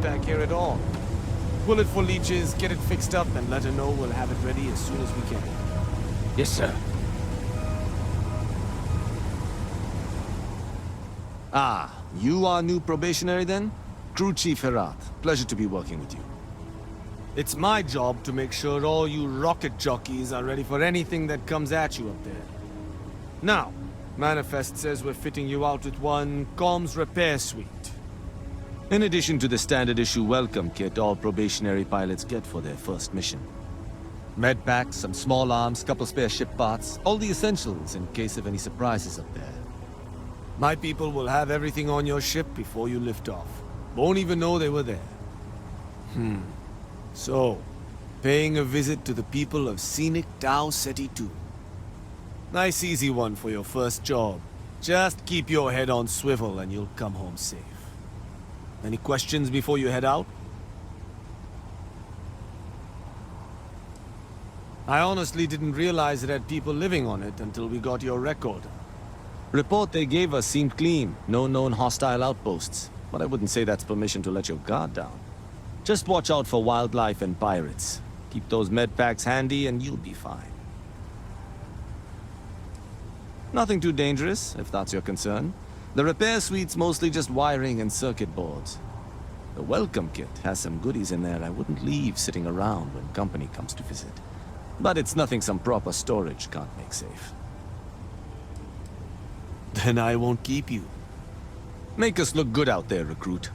medpack here at all. Bullet for leeches, get it fixed up, and let her know we'll have it ready as soon as we can. Yes, sir. Ah, you are new probationary then? Crew Chief Herat. Pleasure to be working with you. It's my job to make sure all you rocket jockeys are ready for anything that comes at you up there. Now, Manifest says we're fitting you out with one comms repair suite. In addition to the standard issue welcome kit all probationary pilots get for their first mission. Medpacks, some small arms, couple spare ship parts, all the essentials in case of any surprises up there. My people will have everything on your ship before you lift off. Won't even know they were there. So, paying a visit to the people of scenic Tau Ceti II. Nice easy one for your first job. Just keep your head on swivel and you'll come home safe. Any questions before you head out? I honestly didn't realize it had people living on it until we got your record. Report they gave us seemed clean. No known hostile outposts. But I wouldn't say that's permission to let your guard down. Just watch out for wildlife and pirates. Keep those medpacks handy and you'll be fine. Nothing too dangerous, if that's your concern. The repair suite's mostly just wiring and circuit boards. The welcome kit has some goodies in there I wouldn't leave sitting around when company comes to visit. But it's nothing some proper storage can't make safe. Then I won't keep you. Make us look good out there, recruit.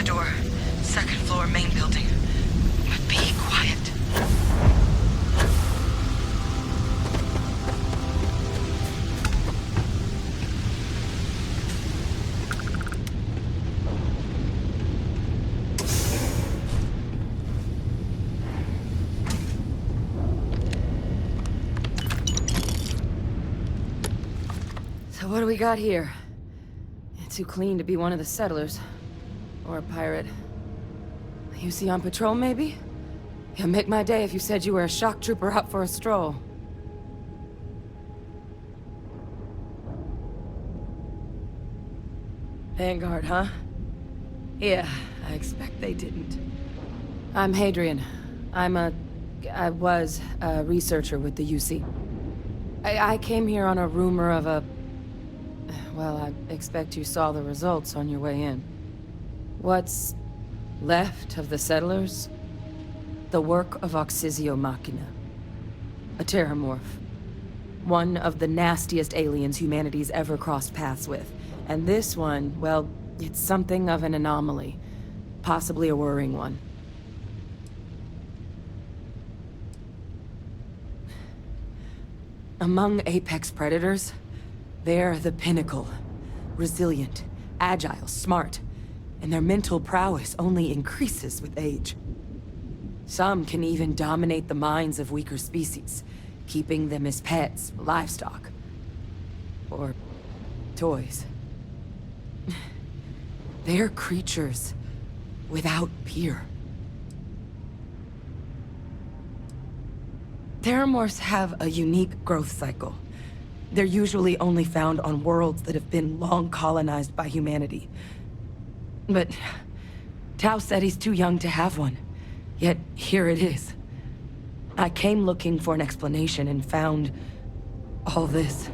door. Second floor, main building. But be quiet. So what do we got here? Too clean to be one of the settlers. Or a pirate. You see on patrol, maybe? You'd make my day if you said you were a shock trooper out for a stroll. Vanguard, huh? Yeah, I expect they didn't. I'm Hadrian. I was a researcher with the UC. I came here on a rumor of a... Well, I expect you saw the results on your way in. What's left of the settlers? The work of Oxysio Machina. A terramorph. One of the nastiest aliens humanity's ever crossed paths with. And this one, well, it's something of an anomaly. Possibly a worrying one. Among apex predators, they're the pinnacle. Resilient, agile, smart. And their mental prowess only increases with age. Some can even dominate the minds of weaker species, keeping them as pets, livestock, or toys. They're creatures without peer. Terramorphs have a unique growth cycle. They're usually only found on worlds that have been long colonized by humanity. But Tau Ceti's too young to have one. Yet here it is. I came looking for an explanation and found all this.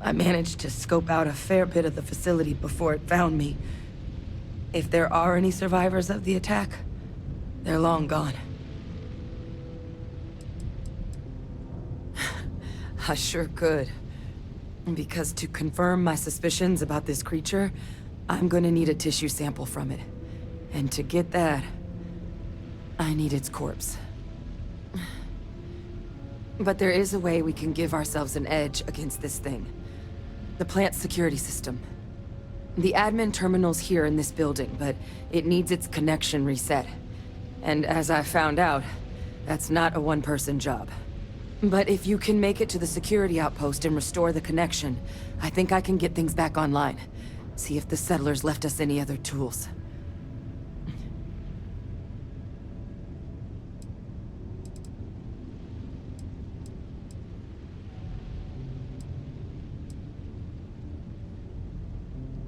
I managed to scope out a fair bit of the facility before it found me. If there are any survivors of the attack, they're long gone. I sure could. Because to confirm my suspicions about this creature, I'm gonna need a tissue sample from it. And to get that, I need its corpse. But there is a way we can give ourselves an edge against this thing. The plant's security system. The admin terminal's here in this building, but it needs its connection reset. And as I found out, that's not a one-person job. But if you can make it to the security outpost and restore the connection, I think I can get things back online. See if the settlers left us any other tools.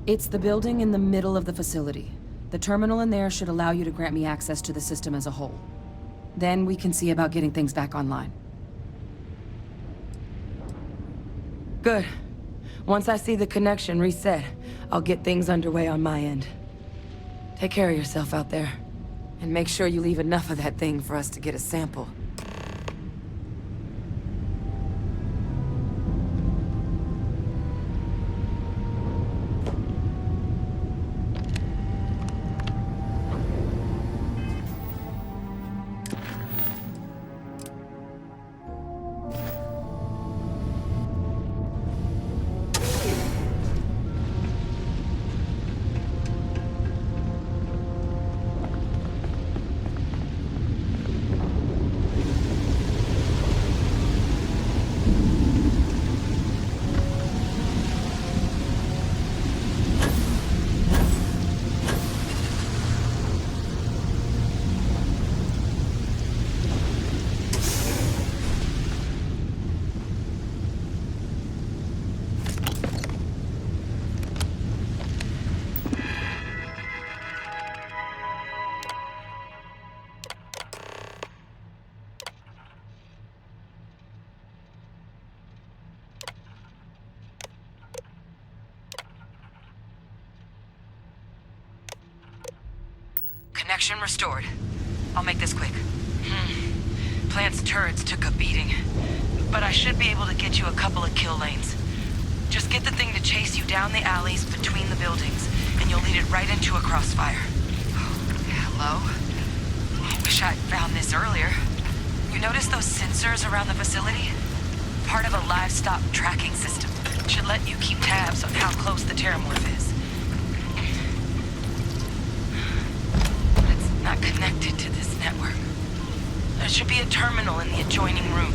It's the building in the middle of the facility. The terminal in there should allow you to grant me access to the system as a whole. Then we can see about getting things back online. Good. Once I see the connection reset, I'll get things underway on my end. Take care of yourself out there. And make sure you leave enough of that thing for us to get a sample. Connection restored. I'll make this quick. Plant's turrets took a beating, but I should be able to get you a couple of kill lanes. Just get the thing to chase you down the alleys between the buildings, and you'll lead it right into a crossfire. Hello? I wish I'd found this earlier. You notice those sensors around the facility? Part of a livestock tracking system. Should let you keep tabs on how close the terramorph is. But it's not connected to this network. There should be a terminal in the adjoining room.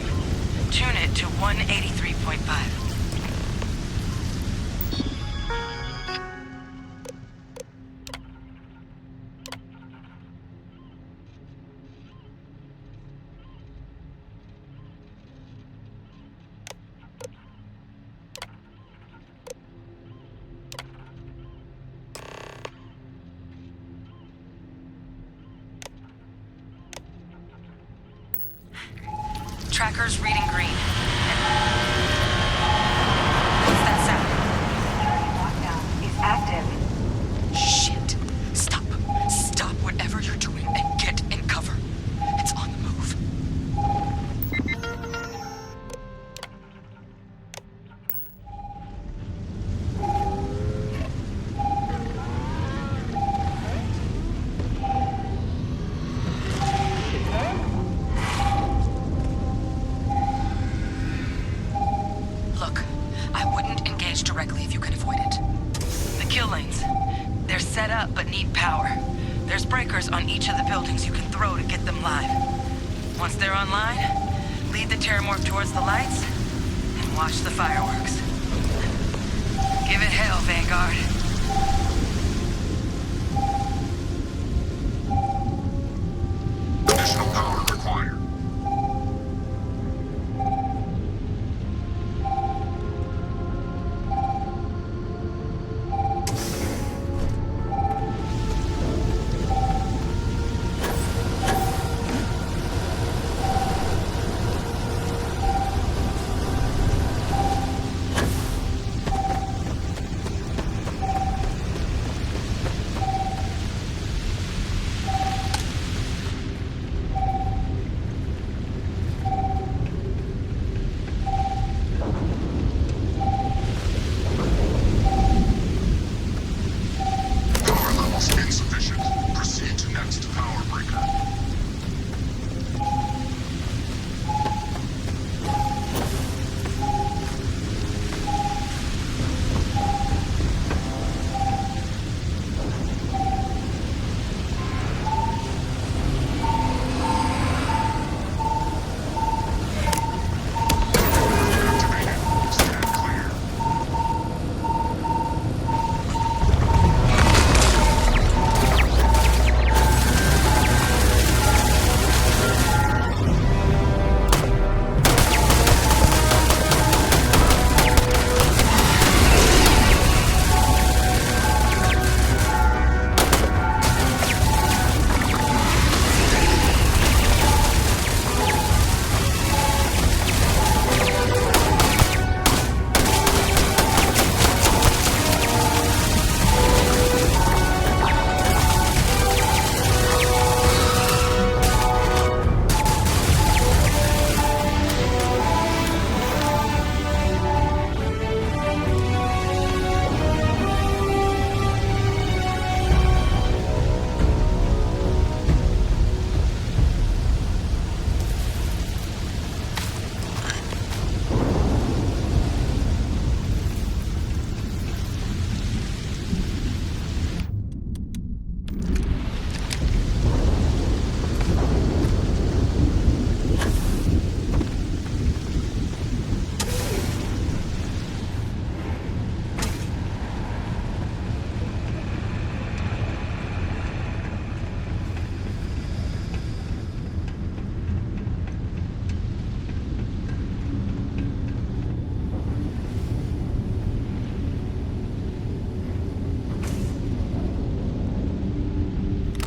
Tune it to 183.5. Tracker's reading green. What's that sound? Is active. Shit. Stop. Stop whatever you're doing and get in cover. It's on the move. Look, I wouldn't engage directly if you can avoid it. The kill lanes. They're set up but need power. There's breakers on each of the buildings you can throw to get them live. Once they're online, lead the terramorph towards the lights and watch the fireworks. Give it hell, Vanguard. Additional power required. Power levels insufficient. Proceed to next power breaker. Activated. Stand clear.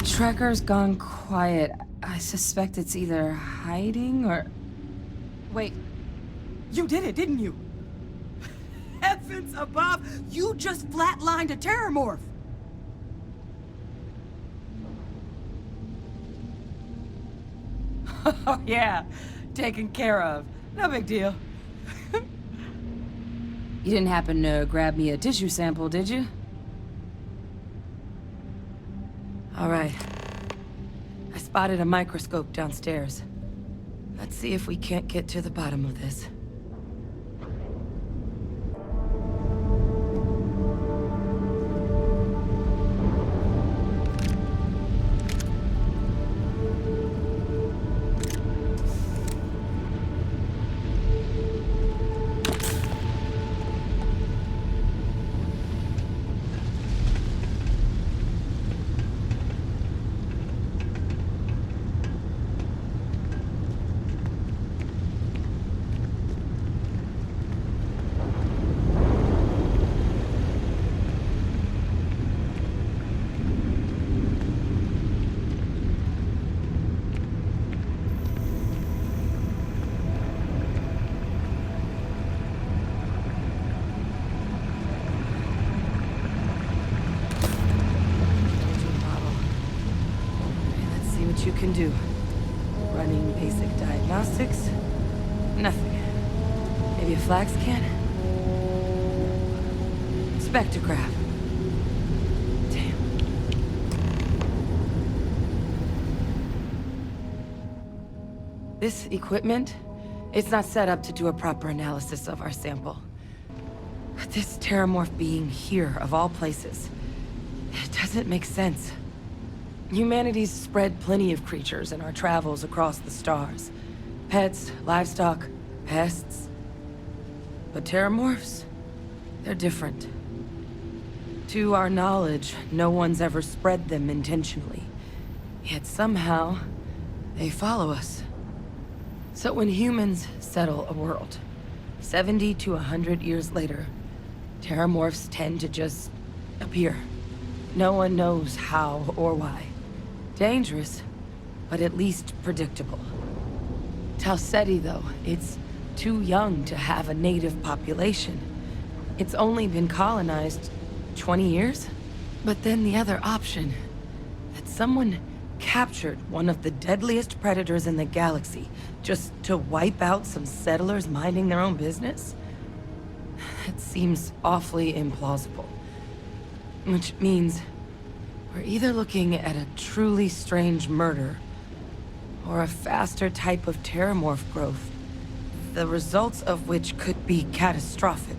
Tracker's gone quiet. I suspect it's either hiding or... Wait. You did it, didn't you? Heavens above! You just flatlined a terramorph! Oh, yeah. Taken care of. No big deal. You didn't happen to grab me a tissue sample, did you? All right. I spotted a microscope downstairs. Let's see if we can't get to the bottom of this. You can do. Running basic diagnostics? Nothing. Maybe a flax can? Spectrograph. Damn. This equipment, it's not set up to do a proper analysis of our sample. But this terramorph being here, of all places, it doesn't make sense. Humanity's spread plenty of creatures in our travels across the stars. Pets, livestock, pests. But terramorphs? They're different. To our knowledge, no one's ever spread them intentionally. Yet somehow, they follow us. So when humans settle a world, 70 to 100 years later, terramorphs tend to just appear. No one knows how or why. Dangerous, but at least predictable. Tau Ceti, though, it's too young to have a native population. It's only been colonized 20 years? But then the other option, that someone captured one of the deadliest predators in the galaxy just to wipe out some settlers minding their own business? It seems awfully implausible. Which means we're either looking at a truly strange murder, or a faster type of terramorph growth, the results of which could be catastrophic.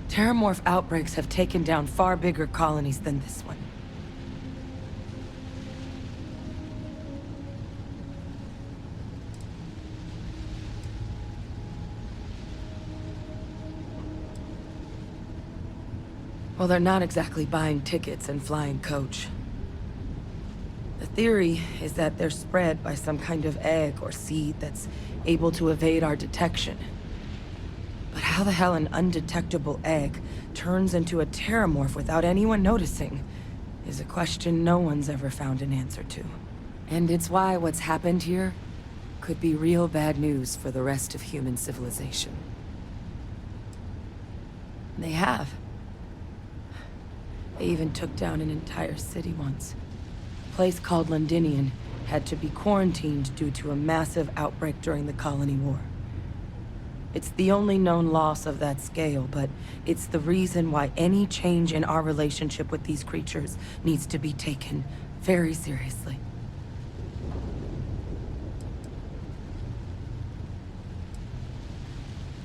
Terramorph outbreaks have taken down far bigger colonies than this one. Well, they're not exactly buying tickets and flying coach. The theory is that they're spread by some kind of egg or seed that's able to evade our detection. But how the hell an undetectable egg turns into a terramorph without anyone noticing is a question no one's ever found an answer to. And it's why what's happened here could be real bad news for the rest of human civilization. They have. They even took down an entire city once. A place called Londinian had to be quarantined due to a massive outbreak during the Colony War. It's the only known loss of that scale, but it's the reason why any change in our relationship with these creatures needs to be taken very seriously.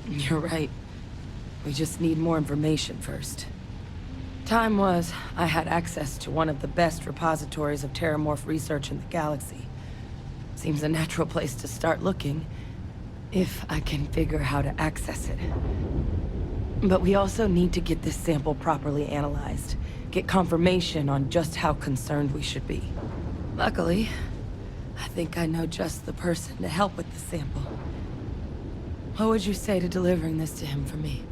You're right. We just need more information first. Time was, I had access to one of the best repositories of terramorph research in the galaxy. Seems a natural place to start looking, if I can figure how to access it. But we also need to get this sample properly analyzed, get confirmation on just how concerned we should be. Luckily, I think I know just the person to help with the sample. What would you say to delivering this to him for me?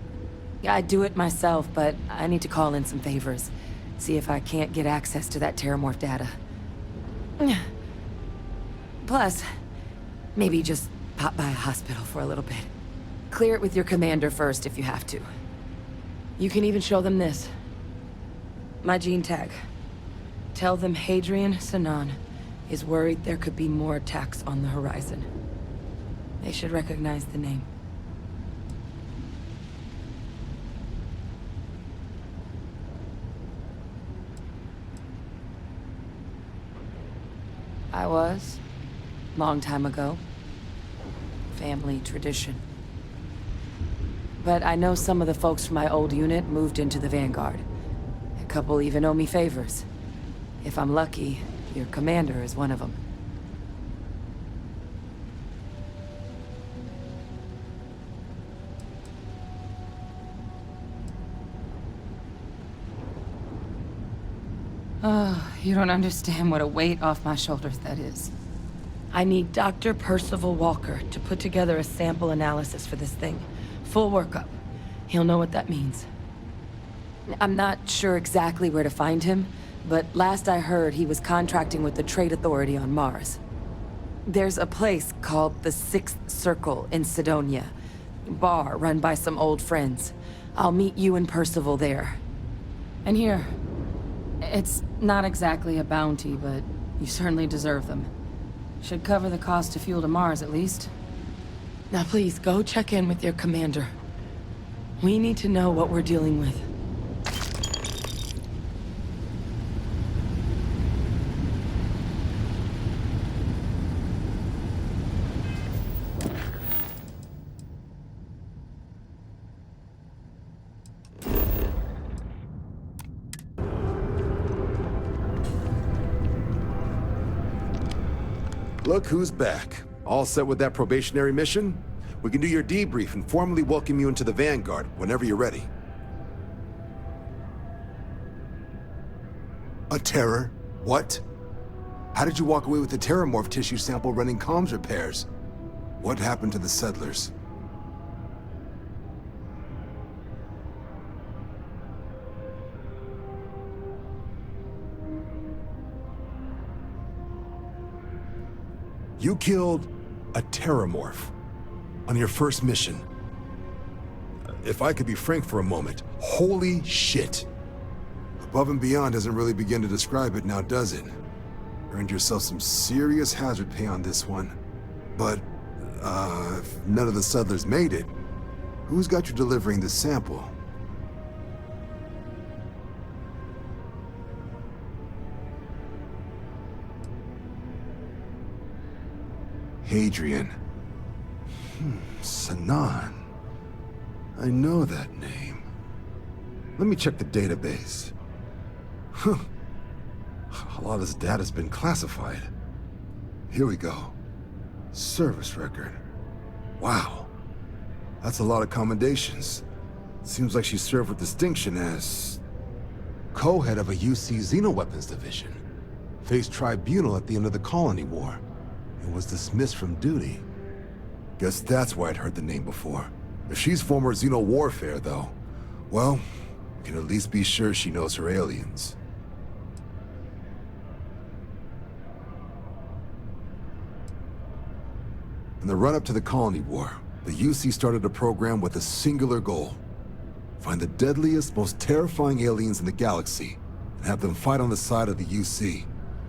I'd do it myself, but I need to call in some favors. See if I can't get access to that terramorph data. Plus, maybe just pop by a hospital for a little bit. Clear it with your commander first if you have to. You can even show them this. My gene tag. Tell them Hadrian Sanan is worried there could be more attacks on the horizon. They should recognize the name. I was. Long time ago. Family tradition. But I know some of the folks from my old unit moved into the Vanguard. A couple even owe me favors. If I'm lucky, your commander is one of them. Oh, you don't understand what a weight off my shoulders that is. I need Dr. Percival Walker to put together a sample analysis for this thing. Full workup. He'll know what that means. I'm not sure exactly where to find him, but last I heard he was contracting with the Trade Authority on Mars. There's a place called the Sixth Circle in Sidonia. Bar run by some old friends. I'll meet you and Percival there. And here, it's not exactly a bounty, but you certainly deserve them. Should cover the cost of fuel to Mars, at least. Now please, go check in with your commander. We need to know what we're dealing with. Look who's back. All set with that probationary mission? We can do your debrief and formally welcome you into the Vanguard whenever you're ready. A terror? What? How did you walk away with the terramorph tissue sample running comms repairs? What happened to the settlers? You killed a terramorph on your first mission. If I could be frank for a moment, holy shit. Above and beyond doesn't really begin to describe it now, does it? Earned yourself some serious hazard pay on this one. But, if none of the settlers made it, who's got you delivering the sample? Hadrian. Sanan. I know that name. Let me check the database. Huh. A lot of this data's been classified. Here we go. Service record. Wow. That's a lot of commendations. Seems like she served with distinction as co-head of a UC Xenoweapons division. Faced tribunal at the end of the Colony War. And was dismissed from duty. Guess that's why I'd heard the name before. If she's former Xeno warfare, though, well, we can at least be sure she knows her aliens. In the run-up to the Colony War, the UC started a program with a singular goal. Find the deadliest, most terrifying aliens in the galaxy, and have them fight on the side of the UC.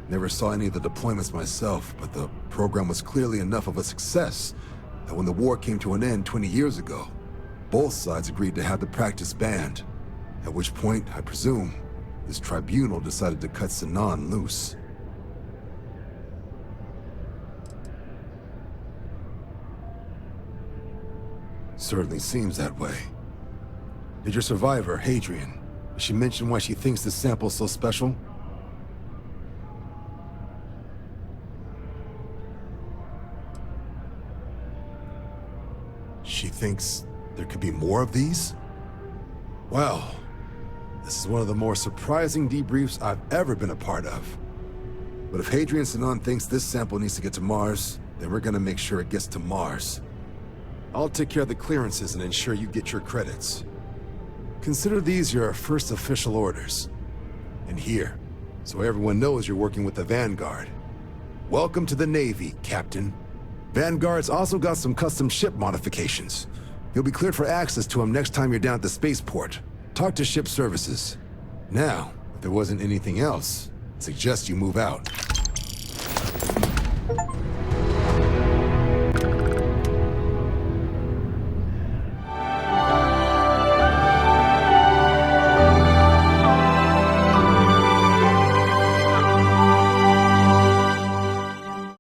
Never saw any of the deployments myself, but the program was clearly enough of a success that when the war came to an end 20 years ago, both sides agreed to have the practice banned. At which point, I presume, this tribunal decided to cut Sanan loose. Certainly seems that way. Did your survivor, Hadrian, did she mention why she thinks this sample's so special? She thinks there could be more of these? Well, this is one of the more surprising debriefs I've ever been a part of. But if Hadrian Sanan thinks this sample needs to get to Mars, then we're gonna make sure it gets to Mars. I'll take care of the clearances and ensure you get your credits. Consider these your first official orders. And here, so everyone knows you're working with the Vanguard. Welcome to the Navy, Captain. Vanguard's also got some custom ship modifications. You'll be cleared for access to them next time you're down at the spaceport. Talk to ship services. Now, if there wasn't anything else, I suggest you move out.